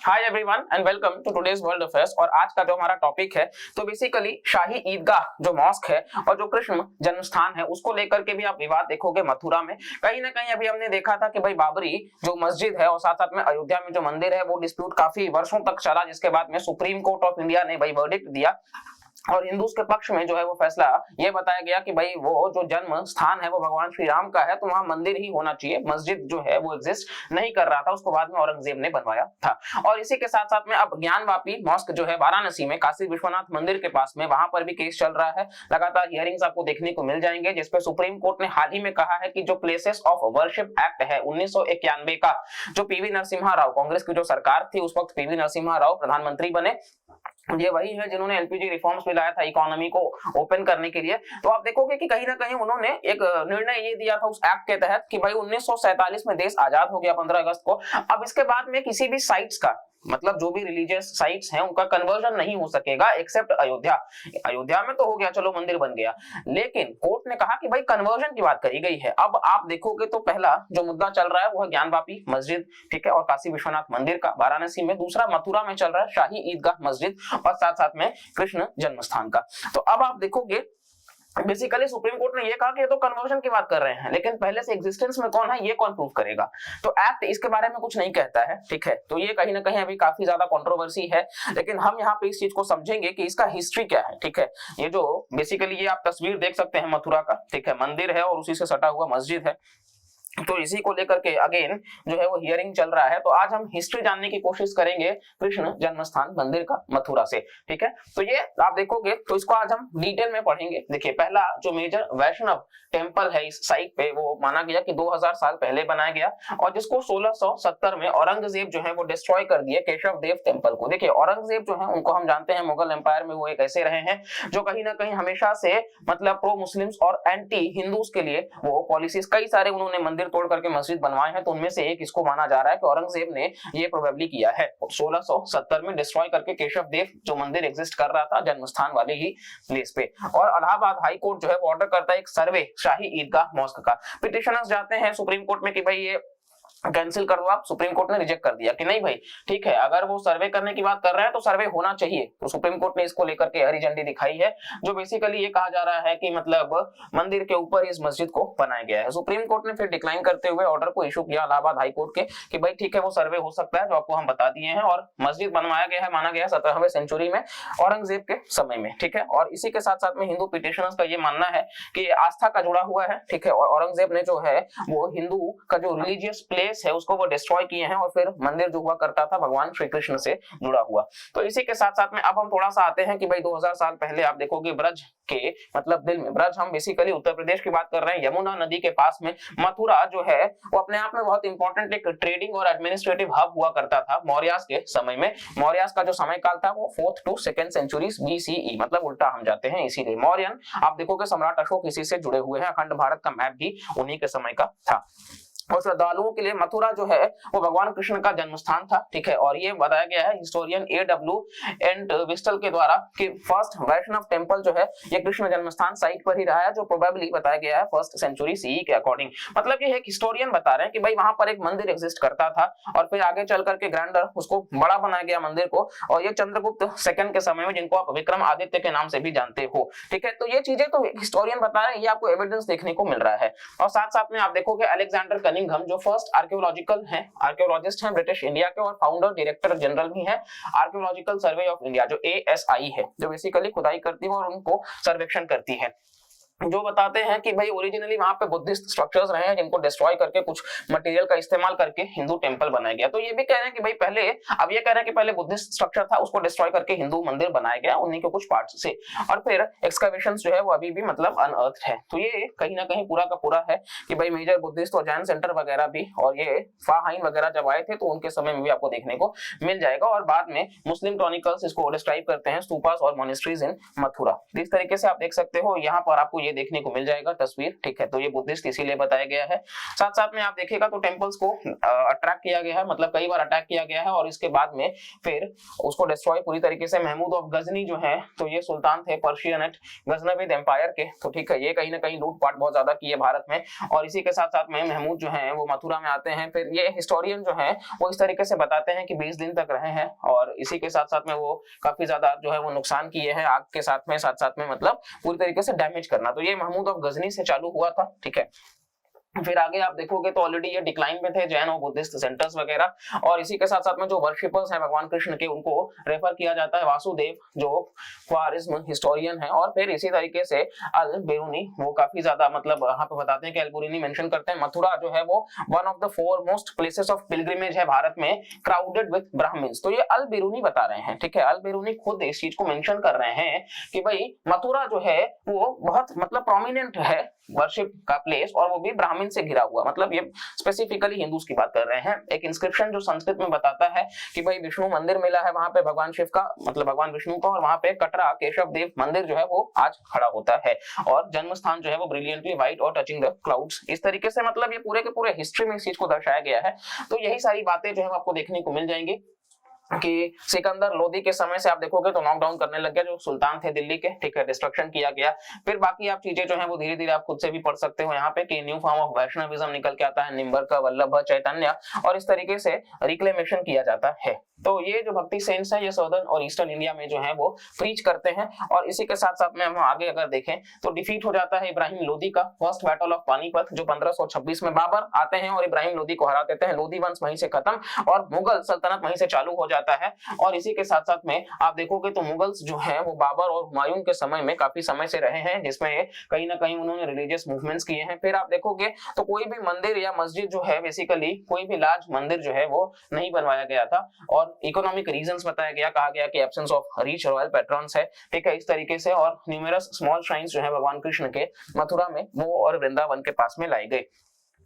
Hi everyone and welcome to today's world affairs. और आज का जो हमारा टॉपिक है तो बेसिकली शाही ईदगाह जो मॉस्क है और जो कृष्ण जन्म स्थान है उसको लेकर के भी आप विवाद देखोगे मथुरा में। कहीं ना कहीं अभी हमने देखा था कि भाई बाबरी जो मस्जिद है और साथ साथ में अयोध्या में जो मंदिर है वो डिस्प्यूट काफी वर्षों तक चला, जिसके बाद में सुप्रीम कोर्ट ऑफ इंडिया ने भाई वर्डिक्ट दिया और हिंदूज के पक्ष में जो है वो फैसला ये बताया गया कि भाई वो जो जन्म स्थान है वो भगवान श्री राम का है तो वहां मंदिर ही होना चाहिए, मस्जिद जो है वो एग्जिस्ट नहीं कर रहा था, उसको बाद में औरंगजेब ने बनवाया था। और इसी के साथ साथ में अब ज्ञानवापी मॉस्क जो है वाराणसी में काशी विश्वनाथ मंदिर के पास में, वहां पर भी केस चल रहा है। लगातार हियरिंग्स आपको देखने को मिल जाएंगे जिसपे सुप्रीम कोर्ट ने हाल ही में कहा है कि जो प्लेसेस ऑफ वर्शिप एक्ट है 1991 का, जो पीवी नरसिम्हा राव, कांग्रेस की जो सरकार थी उस वक्त पीवी नरसिम्हा राव प्रधानमंत्री बने, ये वही है जिन्होंने एलपीजी रिफॉर्म्स में लाया था इकोनॉमी को ओपन करने के लिए। तो आप देखोगे कि कहीं ना कहीं उन्होंने एक निर्णय ये दिया था उस एक्ट के तहत कि भाई 1947 में देश आजाद हो गया 15 अगस्त को। अब इसके बाद में किसी भी साइट्स का मतलब जो भी रिलीजियस साइट्स हैं उनका कन्वर्जन नहीं हो सकेगा एक्सेप्ट अयोध्या। अयोध्या में तो हो गया, चलो मंदिर बन गया, लेकिन कोर्ट ने कहा कि भाई कन्वर्जन की बात करी गई है। अब आप देखोगे तो पहला जो मुद्दा चल रहा है वो है ज्ञानवापी मस्जिद, ठीक है, और काशी विश्वनाथ मंदिर का वाराणसी में। दूसरा मथुरा में चल रहा है शाही ईदगाह मस्जिद और साथ साथ में कृष्ण जन्म स्थान का। तो अब आप देखोगे बेसिकली सुप्रीम कोर्ट ने ये कहा कि ये तो कन्वर्जन की बात कर रहे हैं, लेकिन पहले से एग्जिस्टेंस में कौन है ये कौन प्रूव करेगा। तो एक्ट इसके बारे में कुछ नहीं कहता है, ठीक है। तो ये कहीं ना कहीं अभी काफी ज्यादा कंट्रोवर्सी है, लेकिन हम यहाँ पे इस चीज को समझेंगे कि इसका हिस्ट्री क्या है, ठीक है। ये जो बेसिकली ये आप तस्वीर देख सकते हैं मथुरा का, ठीक है, मंदिर है और उसी से सटा हुआ मस्जिद है। तो इसी को लेकर के अगेन जो है वो हियरिंग चल रहा है। तो आज हम हिस्ट्री जानने की कोशिश करेंगे कृष्ण जन्मस्थान मंदिर का मथुरा से, ठीक है। तो ये आप देखोगे तो इसको आज हम डिटेल में पढ़ेंगे। देखिए पहला जो मेजर वैष्णव टेम्पल है इस साइट पे वो माना गया कि 2000 साल पहले बनाया गया और जिसको 1670 में औरंगजेब जो है वो डिस्ट्रॉय कर दिए, केशव देव टेम्पल को। देखिए औरंगजेब जो है उनको हम जानते हैं मुगल एम्पायर में वो एक ऐसे रहे हैं जो कहीं ना कहीं हमेशा से मतलब प्रो मुस्लिम्स और एंटी हिंदूज के लिए वो पॉलिसीज कई सारे उन्होंने मंदिर तोड़ करके मस्जिद बनवाए हैं। तो उनमें से एक इसको माना जा रहा है कि औरंगजेब ने ये प्रोबेबली किया है 1670 में डिस्ट्रॉय करके केशव देव जो मंदिर एग्जिस्ट कर रहा था जन्मस्थान वाले ही प्लेस पे। और इलाहाबाद हाई कोर्ट जो है वो ऑर्डर करता है एक सर्वे शाही ईदगाह मॉस्क का। पिटिशनर्स जाते हैं सुप्रीम कोर्ट में कि भाई ये कैंसिल कर दो आप। सुप्रीम कोर्ट ने रिजेक्ट कर दिया कि नहीं भाई ठीक है, अगर वो सर्वे करने की बात कर रहे हैं तो सर्वे होना चाहिए। तो सुप्रीम कोर्ट ने इसको लेकर के हरी झंडी दिखाई है, जो बेसिकली ये कहा जा रहा है कि मतलब मंदिर के ऊपर इस मस्जिद को बनाया गया है। सुप्रीम कोर्ट ने फिर डिक्लाइन करते हुए ऑर्डर को इशू किया इलाहाबाद हाई कोर्ट के कि भाई ठीक है वो सर्वे हो सकता है जो आपको हम बता दिए हैं। और मस्जिद बनवाया गया है माना गया 17वीं सेंचुरी में औरंगजेब के समय में, ठीक है। और इसी के साथ साथ में हिंदू पिटिशनर्स का ये मानना है कि आस्था का जुड़ा हुआ है, ठीक है। और औरंगजेब ने जो है वो हिंदू का जो रिलीजियस प्लेस है उसको वो डिस्ट्रॉय किए हैं और फिर मंदिर जो हुआ करता था भगवान श्री कृष्ण से जुड़ा हुआ। तो इसी के साथ साथ में अब हम थोड़ा सा आते हैं कि भाई 2000 साल पहले आप देखोगे ब्रज के मतलब दिल में, ब्रज हम बेसिकली उत्तर प्रदेश की बात कर रहे हैं, यमुना नदी के पास में मथुरा जो है वो अपने आप में बहुत इंपॉर्टेंट एक ट्रेडिंग और एडमिनिस्ट्रेटिव हब हुआ करता था मौर्यास के समय में। मौर्यास का जो समय काल था वो 4th to 2nd centuries BCE, मतलब उल्टा हम जाते हैं इसीलिए। मौर्यन आप देखोगे सम्राट अशोक इसी से जुड़े हुए हैं, अखंड भारत का मैप भी उन्हीं के समय का था। और श्रद्धालुओं के लिए मथुरा जो है वो भगवान कृष्ण का जन्म स्थान था, ठीक है। और ये बताया गया है हिस्टोरियन A.W. एंड विस्टल के द्वारा कि फर्स्ट वैष्णव टेम्पल जो है ये कृष्ण जन्म स्थान साइट पर ही रहा है, जो प्रोबेबली बताया गया है 1st सेंचुरी सीई के अकॉर्डिंग। मतलब ये एक हिस्टोरियन बता रहे हैं कि भाई वहां पर एक मंदिर एग्जिस्ट करता था और फिर आगे चल करके ग्रैंडर उसको बड़ा बनाया गया मंदिर को। और ये चंद्रगुप्त सेकंड के समय में, जिनको आप विक्रम आदित्य के नाम से भी जानते हो, ठीक है। तो ये चीजें तो हिस्टोरियन बता रहे हैं, ये आपको एविडेंस देखने को मिल रहा है। और साथ साथ में आप देखोगे अलेक्जेंडर कनिंघम जो फर्स्ट आर्कियोलॉजिकल हैं, आर्कियोलॉजिस्ट हैं ब्रिटिश इंडिया के और फाउंडर डायरेक्टर जनरल भी हैं आर्कियोलॉजिकल सर्वे ऑफ इंडिया जो ASI है, जो बेसिकली खुदाई करती है और उनको सर्वेक्षण करती है, जो बताते हैं कि भाई ओरिजिनली वहां पे बुद्धिस्ट स्ट्रक्चर्स रहे हैं जिनको डिस्ट्रॉय करके कुछ मटेरियल का इस्तेमाल करके हिंदू टेंपल बनाया गया। तो ये भी कह रहे हैं कि भाई पहले, अब ये कह रहे हैं कि पहले बुद्धिस्ट स्ट्रक्चर था उसको डिस्ट्रॉय करके हिंदू मंदिर बनाया गया उन्हीं के कुछ पार्ट्स से, और फिर एक्सकवेशंस जो है वो अभी भी मतलब अनअर्थ है। तो ये कहीं ना कहीं पूरा का पूरा है कि भाई मेजर बुद्धिस्ट और जैन सेंटर वगैरह भी, और ये फाहाइन वगैरह जब आए थे तो उनके समय में भी आपको देखने को मिल जाएगा। और बाद में मुस्लिम क्रॉनिकल्स इसको डिस्क्राइब करते हैं स्तूपास और मॉनेस्ट्रीज इन मथुरा। इस तरीके से आप देख सकते हो यहाँ पर आपको ये देखने को मिल जाएगा तस्वीर, ठीक है। तो ये बुद्धिस्ट इसीलिए बताया गया है। साथ साथ में आप देखिएगा तो टेम्पल्स को अट्रैक्ट किया गया है, मतलब कई बार अटैक किया गया है और इसके बाद में फिर उसको डिस्ट्रॉय पूरी तरीके से महमूद ऑफ गजनी जो है, तो ये सुल्तान थे पर्शियन एट गजनविद एम्पायर के, तो ठीक है, ये कहीं ना कहीं लूटपाट बहुत ज्यादा की है भारत में। और इसी के साथ साथ में महमूद जो है वो मथुरा में आते हैं। फिर ये हिस्टोरियन जो है वो इस तरीके से बताते हैं कि 20 दिन तक रहे हैं और इसी के साथ साथ में वो काफी ज्यादा जो है वो नुकसान किए हैं आग के साथ में मतलब पूरी तरीके से डैमेज करना। तो ये महमूद ऑफ गजनी से चालू हुआ था, ठीक है। फिर आगे आप देखोगे तो ऑलरेडी ये डिक्लाइन में थे जैन और बुद्धिस्ट सेंटर्स वगैरह, और इसी के साथ साथ में जो वर्शिपर्स हैं भगवान कृष्ण के उनको रेफर किया जाता है वासुदेव जो ख्वारिज्म हिस्टोरियन है। और फिर इसी तरीके से अल बेरूनी वो काफी ज्यादा मतलब यहाँ पे बताते हैं कि अल बेरूनी मेंशन करते हैं मथुरा जो है वो one of the 4 most places of pilgrimage है भारत में, क्राउडेड विद ब्राह्मण्स। तो ये अल बेरूनी बता रहे हैं, ठीक है। अल बेरूनी खुद इस चीज को मेंशन कर रहे हैं कि भाई मथुरा जो है वो बहुत मतलब प्रोमिनेंट है वर्शिप का प्लेस, और वो भी ब्राह्मण से घिरा हुआ, मतलब ये स्पेसिफिकली हिंदूज की बात कर रहे हैं। एक इंस्क्रिप्शन जो संस्कृत में बताता है कि भाई विष्णु मंदिर मिला है वहां पे भगवान शिव का, मतलब भगवान विष्णु का, और वहां पे कटरा केशव देव मंदिर जो है वो आज खड़ा होता है, और जन्म स्थान जो है वो ब्रिलियंटली व्हाइट और टचिंग द क्लाउड्स। इस तरीके से मतलब ये पूरे के पूरे हिस्ट्री में इस चीज को दर्शाया गया है। तो यही सारी बातें जो है आपको देखने को मिल जाएंगी कि सिकंदर लोदी के समय से आप देखोगे तो नॉकडाउन करने लग गया जो सुल्तान थे दिल्ली के, ठीक है, डिस्ट्रक्शन किया गया। फिर बाकी आप चीजें जो है वो धीरे धीरे आप खुद से भी पढ़ सकते हो यहाँ पे कि न्यू फॉर्म ऑफ वैष्णविज्म निकल के आता है, निम्बर्क, वल्लभ, चैतन्य, और इस तरीके से रिक्लेमेशन किया जाता है। तो ये जो भक्ति सेंट्स हैं ये सदर्न और ईस्टर्न इंडिया में जो है वो प्रीच करते हैं। और इसी के साथ साथ में हम आगे अगर देखें तो डिफीट हो जाता है इब्राहिम लोदी का, फर्स्ट बैटल ऑफ पानीपत जो 1526 में बाबर आते हैं और इब्राहिम लोदी को हरा देते हैं। लोदी वंश वहीं से खत्म और मुगल सल्तनत वहीं से चालू हो जाता है। और इसी के साथ साथ में आप देखोगे तो मुगल्स जो है वो बाबर और हुमायूं के समय में काफी समय से रहे हैं, जिसमें कहीं ना कहीं उन्होंने रिलीजियस मूवमेंट्स किए हैं। फिर आप देखोगे तो कोई भी मंदिर या मस्जिद जो है बेसिकली कोई भी लार्ज मंदिर जो है वो नहीं बनवाया गया था, और इकोनॉमिक रीजंस बताया गया, कहा गया कि absence of rich royal patrons है, ठीक है, इस तरीके से। और न्यूमरस स्मॉल श्राइन्स जो है भगवान कृष्ण के मथुरा में वो और वृंदावन के पास में लाई गई।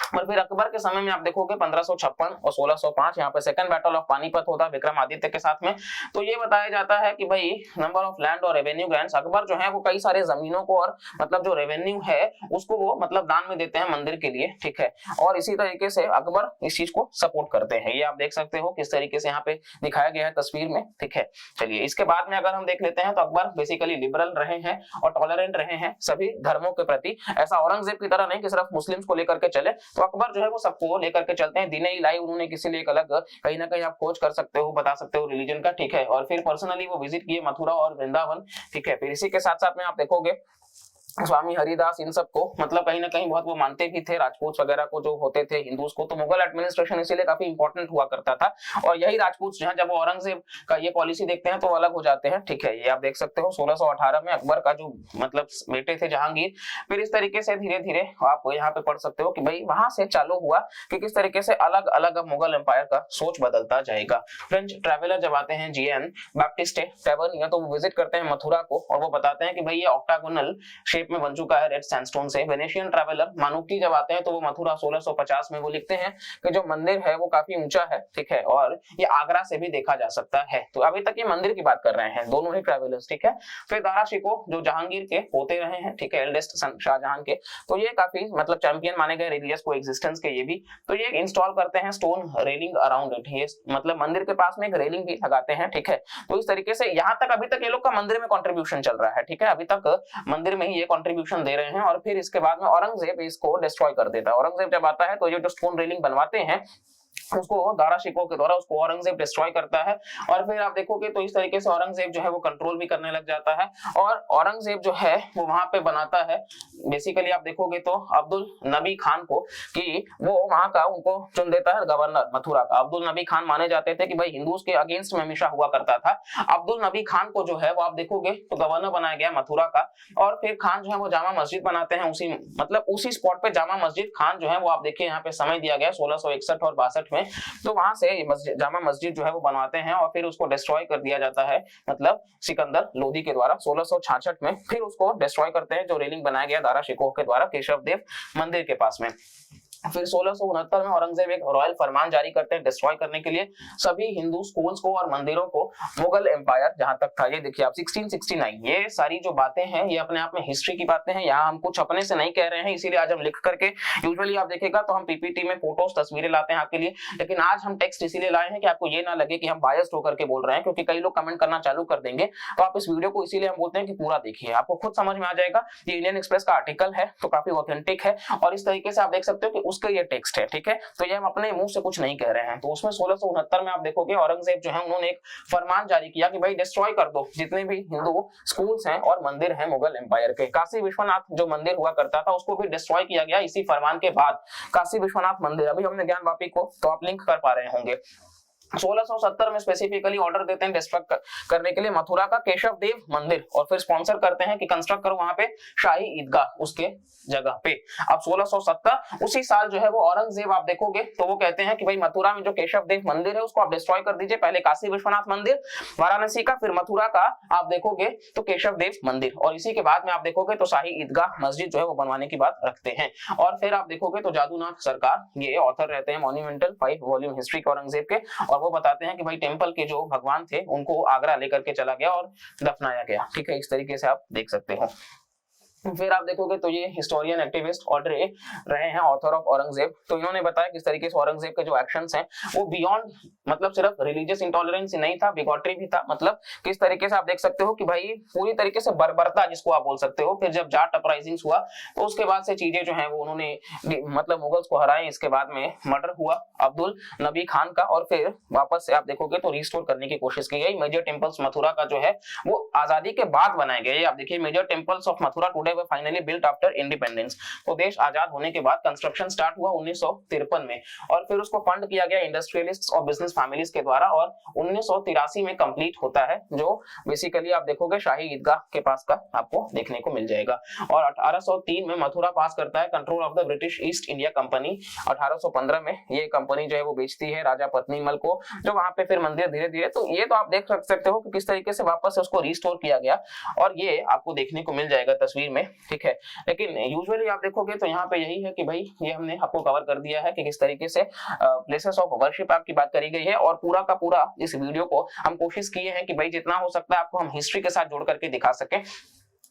और फिर अकबर के समय में आप देखोगे 1556 और 1605 यहाँ पे सेकंड बैटल ऑफ पानीपत होता है विक्रमादित्य के साथ में। तो ये बताया जाता है कि भाई नंबर ऑफ लैंड और रेवेन्यू ग्रांट्स, अकबर जो है वो कई सारे जमीनों को और मतलब जो रेवेन्यू है उसको वो मतलब दान में देते हैं मंदिर के लिए, ठीक है। और इसी तरीके से अकबर इस चीज को सपोर्ट करते हैं, ये आप देख सकते हो किस तरीके से यहाँ पे दिखाया गया है तस्वीर में, ठीक है। चलिए इसके बाद में अगर हम देख लेते हैं तो अकबर बेसिकली लिबरल रहे हैं और टॉलरेंट रहे हैं सभी धर्मों के प्रति, ऐसा औरंगजेब की तरह नहीं कि सिर्फ मुस्लिम्स को लेकर के चले। तो अकबर जो है वो सबको लेकर के चलते हैं। दिने इलाही उन्होंने किसी लिए एक अलग कहीं ना कहीं आप खोज कर सकते हो, बता सकते हो रिलीजन का, ठीक है। और फिर पर्सनली वो विजिट किए मथुरा और वृंदावन, ठीक है। फिर इसी के साथ साथ में आप देखोगे स्वामी हरिदास इन सबको मतलब कहीं ना कहीं बहुत वो मानते भी थे, राजपूत वगैरह को जो होते थे हिंदूज को। तो मुगल एडमिनिस्ट्रेशन इसीलिए काफी इंपॉर्टेंट हुआ करता था। और यही राजपूत जो है जब औरंगजेब का ये पॉलिसी देखते हैं तो अलग हो जाते हैं, ठीक है। ये आप देख सकते हो 1618 में अकबर का जो मतलब बेटे थे जहांगीर। फिर इस तरीके से धीरे धीरे आप यहाँ पे पढ़ सकते हो कि भाई वहां से चालू हुआ कि किस तरीके से अलग अलग मुगल एम्पायर का सोच बदलता जाएगा। फ्रेंच ट्रैवलर जब आते हैं जीएन बैप्टिस्टे टेवर्निया तो वो विजिट करते हैं मथुरा को और वो बताते हैं कि भाई ये ऑक्टागोनल शेप में बन चुका है रेड सैंडस्टोन से। वेनेशियन ट्रैवलर मानुकी जब आते हैं तो वो मथुरा 1650 में वो लिखते हैं कि जो मंदिर है वो काफी ऊंचा है, ठीक है, और ये आगरा से भी देखा जा सकता है। तो अभी तक ये मंदिर की बात कर रहे हैं दोनों ही ट्रैवलर्स, ठीक है। फिर दारा शिको जो जहांगीर के पोते रहे हैं, ठीक है, एल्डेस्ट सन शाहजहां के, तो ये काफी मतलब चैंपियन माने गए रिलीजियस को एग्जिस्टेंस के। ये भी तो ये इंस्टॉल करते हैं स्टोन रेलिंग अराउंड इट, ये मतलब मंदिर के पास में एक रेलिंग भी लगाते हैं, ठीक है। तो इस तरीके से यहाँ तक अभी तक ये लोग का मंदिर में कंट्रीब्यूशन चल रहा है, ठीक है, अभी तक मंदिर में ही ये कंट्रीब्यूशन दे रहे हैं। और फिर इसके बाद में औरंगजेब इसको डिस्ट्रॉय कर देता है। औरंगजेब जब आता है तो ये जो स्टोन रेलिंग बनवाते हैं उसको दारा शिकोह के द्वारा उसको औरंगजेब डिस्ट्रॉय करता है। और फिर आप देखोगे तो इस तरीके से औरंगजेब जो है वो कंट्रोल भी करने लग जाता है। और औरंगजेब जो है वो वहां पे बनाता है बेसिकली आप देखोगे तो अब्दुल नबी खान को कि वो वहां का उनको चुन देता है गवर्नर मथुरा का। अब्दुल नबी खान माने जाते थे कि भाई हिंदूज के अगेंस्ट में हमेशा हुआ करता था। अब्दुल नबी खान को जो है वो आप देखोगे तो गवर्नर बनाया गया मथुरा का। और फिर खान जो है वो जामा मस्जिद बनाते हैं उसी मतलब उसी स्पॉट पे जामा मस्जिद खान जो है वो आप देखिए यहाँ पे समय दिया गया 1661 और 62 में। तो वहां से जामा मस्जिद जो है वो बनवाते हैं और फिर उसको डिस्ट्रॉय कर दिया जाता है मतलब सिकंदर लोदी के द्वारा 1666 में। फिर उसको डिस्ट्रॉय करते हैं जो रेलिंग बनाया गया दारा शिकोह के द्वारा केशव देव मंदिर के पास में। फिर 1669 में औरंगजेब एक रॉयल फरमान जारी करते हैं डिस्ट्रॉय करने के लिए सभी हिंदू स्कूल्स को और मंदिरों को। मुगल एम्पायर जहां तक था, ये देखिए आप 1669, ये सारी जो बातें हैं ये अपने आप में हिस्ट्री की बातें हैं, यहाँ हम कुछ अपने से नहीं कह रहे हैं, इसीलिए आज हम लिख करके, यूजुअली आप देखेगा तो हम पीपीटी में फोटोज तस्वीरें लाते हैं आपके लिए, लेकिन आज हम टेक्स्ट इसीलिए लाए हैं कि आपको ये ना लगे कि हम बायस्ड होकर के बोल रहे हैं, क्योंकि कई लोग कमेंट करना चालू कर देंगे। तो आप इस वीडियो को इसीलिए हम बोलते हैं कि पूरा देखिए, आपको खुद समझ में आ जाएगा। ये इंडियन एक्सप्रेस का आर्टिकल है तो काफी ऑथेंटिक है और इस तरीके से आप देख सकते हो कि उसका ये टेक्स्ट है, ठीक है। तो ये हम अपने मुंह से कुछ नहीं कह रहे हैं। तो उसमें 1669 में आप देखोगे औरंगजेब जो है उन्होंने एक फरमान जारी किया कि भाई डिस्ट्रॉय कर दो जितने भी हिंदू स्कूल्स हैं और मंदिर हैं मुगल एम्पायर के। काशी विश्वनाथ जो मंदिर हुआ करता था उसको भी डिस्ट्रॉय किया गया इसी फरमान के बाद। काशी विश्वनाथ मंदिर, अभी हमने ज्ञानवापी को तो आप लिंक कर पा रहे होंगे। 1670 में स्पेसिफिकली ऑर्डर देते हैं डिस्ट्रक्ट करने के लिए मथुरा का केशव देव मंदिर और फिर स्पॉन्सर करते हैं कि कंस्ट्रक्ट करो वहां पे शाही ईदगाह उसके जगह पे। अब 1670 उसी साल जो है वो औरंगजेब आप देखोगे तो वो कहते हैं कि भाई मथुरा में जो केशव देव मंदिर है उसको आप डिस्ट्रॉय कर दीजिए। पहले काशी विश्वनाथ मंदिर वाराणसी का, फिर मथुरा का आप देखोगे तो केशव देव मंदिर, और इसी के बाद में आप देखोगे तो शाही ईदगाह मस्जिद जो है वो बनवाने की बात रखते हैं। और फिर आप देखोगे तो जादूनाथ सरकार, ये ऑथर रहते हैं मॉन्यूमेंटल 5 वॉल्यूम हिस्ट्री के औरंगजेब के, और वो बताते हैं कि भाई टेंपल के जो भगवान थे उनको आगरा लेकर के चला गया और दफनाया गया, ठीक है। इस तरीके से आप देख सकते हो। फिर आप देखोगे तो ये हिस्टोरियन एक्टिविस्ट ऑड्रे रहे हैं ऑथर ऑफ औरंगजेब, तो इन्होंने बताया किस तरीके से औरंगजेब के जो एक्शंस हैं वो बियॉन्ड मतलब सिर्फ रिलीजियस इंटॉलरेंस ही नहीं था, बिगॉटरी भी था। मतलब किस तरीके से आप देख सकते हो कि भाई पूरी तरीके से बर्बरता जिसको आप बोल सकते हो। फिर जब जाट अपराइजिंग्स हुआ तो उसके बाद से चीजें जो है वो उन्होंने मतलब मुगल्स को हराए। इसके बाद में मर्डर हुआ अब्दुल नबी खान का और फिर वापस से आप देखोगे तो रिस्टोर करने की कोशिश की गई। मेजर टेम्पल्स मथुरा का जो है वो आजादी के बाद बनाए गए। आप देखिए major temples of Mathura today were finally built after independence. तो देश आजाद होने के बाद कंस्ट्रक्शन स्टार्ट हुआ 1953 में और फिर उसको फंड किया गया इंडस्ट्रियलिस्ट्स और बिजनेस फैमिलीज के द्वारा और 1983 में कंप्लीट होता है, जो बेसिकली आप देखोगे शाही ईदगाह के पास का आपको देखने को मिल जाएगा। और 1803 में मथुरा पास करता है control of the British east India company. 1815 में ये कंपनी जो है वो बेचती है राजा पत्नीमल को, जो वहां पे फिर मंदिर धीरे धीरे, तो ये तो आप देख सकते हो कि किस तरीके से वापस से उसको रिस्टोर किया गया और ये आपको देखने को मिल जाएगा तस्वीर में, ठीक है। लेकिन यूजुअली आप देखोगे तो यहाँ पे यही है कि भाई ये हमने आपको कवर कर दिया है कि किस तरीके से प्लेसेस ऑफ वर्शिप आपकी बात करी गई है और पूरा का पूरा इस वीडियो को हम कोशिश किए हैं कि भाई जितना हो सकता है आपको हम हिस्ट्री के साथ जोड़ करके दिखा सके।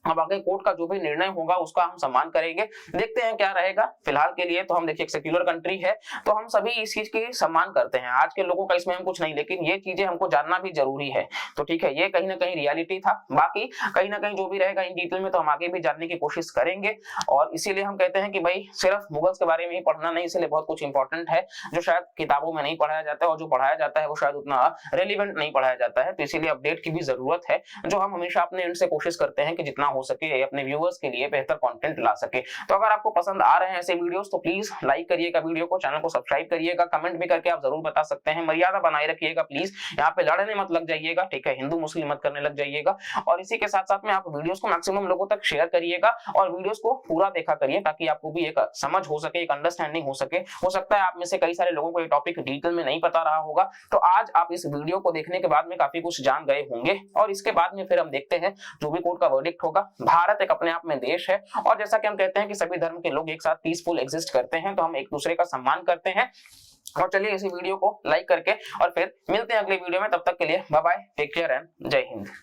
अब आगे कोर्ट का जो भी निर्णय होगा उसका हम सम्मान करेंगे, देखते हैं क्या रहेगा। फिलहाल के लिए तो हम देखिए एक सेक्युलर कंट्री है तो हम सभी इस चीज की सम्मान करते हैं। आज के लोगों का इसमें हम कुछ नहीं, लेकिन ये चीजें हमको जानना भी जरूरी है। तो ठीक है, ये कहीं ना कहीं रियलिटी था। बाकी कहीं ना कहीं जो भी रहेगा इन डिटेल में तो हम आगे भी जानने की कोशिश करेंगे और इसीलिए हम कहते हैं कि भाई सिर्फ मुगल्स के बारे में ही पढ़ना नहीं, इसलिए बहुत कुछ इंपॉर्टेंट है जो शायद किताबों में नहीं पढ़ाया जाता है और जो पढ़ाया जाता है वो शायद उतना रेलिवेंट नहीं पढ़ाया जाता है। तो इसीलिए अपडेट की भी जरूरत है, जो हम हमेशा अपने एंड से कोशिश करते हैं कि जितना हो सके अपने व्यूअर्स के लिए बेहतर कंटेंट ला सके। तो अगर आपको पसंद आ रहे हैं ऐसे वीडियोस तो प्लीज लाइक करिएगा वीडियो को, चैनल को सब्सक्राइब करिएगा, कमेंट भी करके आप जरूर बता सकते हैं। मर्यादा बनाए रखिएगा प्लीज, यहाँ पे लड़ने मत लग जाइएगा, ठीक है, हिंदू मुस्लिम मत करने लग जाइएगा। और इसी के साथ साथ में आप वीडियोस को मैक्सिमम लोगों तक शेयर करिएगा और वीडियोस को पूरा देखा करिए ताकि आपको भी एक समझ हो सके, एक अंडरस्टैंडिंग हो सके। हो सकता है आप में से कई सारे लोगों को ये टॉपिक डिटेल में नहीं पता रहा होगा, तो आज आप इस वीडियो को देखने के बाद में काफी कुछ जान गए होंगे और इसके बाद में फिर हम देखते हैं जो भी कोर्ट का वर्डिक्ट होगा। भारत एक अपने आप में देश है और जैसा कि हम कहते हैं कि सभी धर्म के लोग एक साथ पीसफुल एग्जिस्ट करते हैं, तो हम एक दूसरे का सम्मान करते हैं। और चलिए इसी वीडियो को लाइक करके और फिर मिलते हैं अगले वीडियो में, तब तक के लिए bye bye, take care and जय हिंद।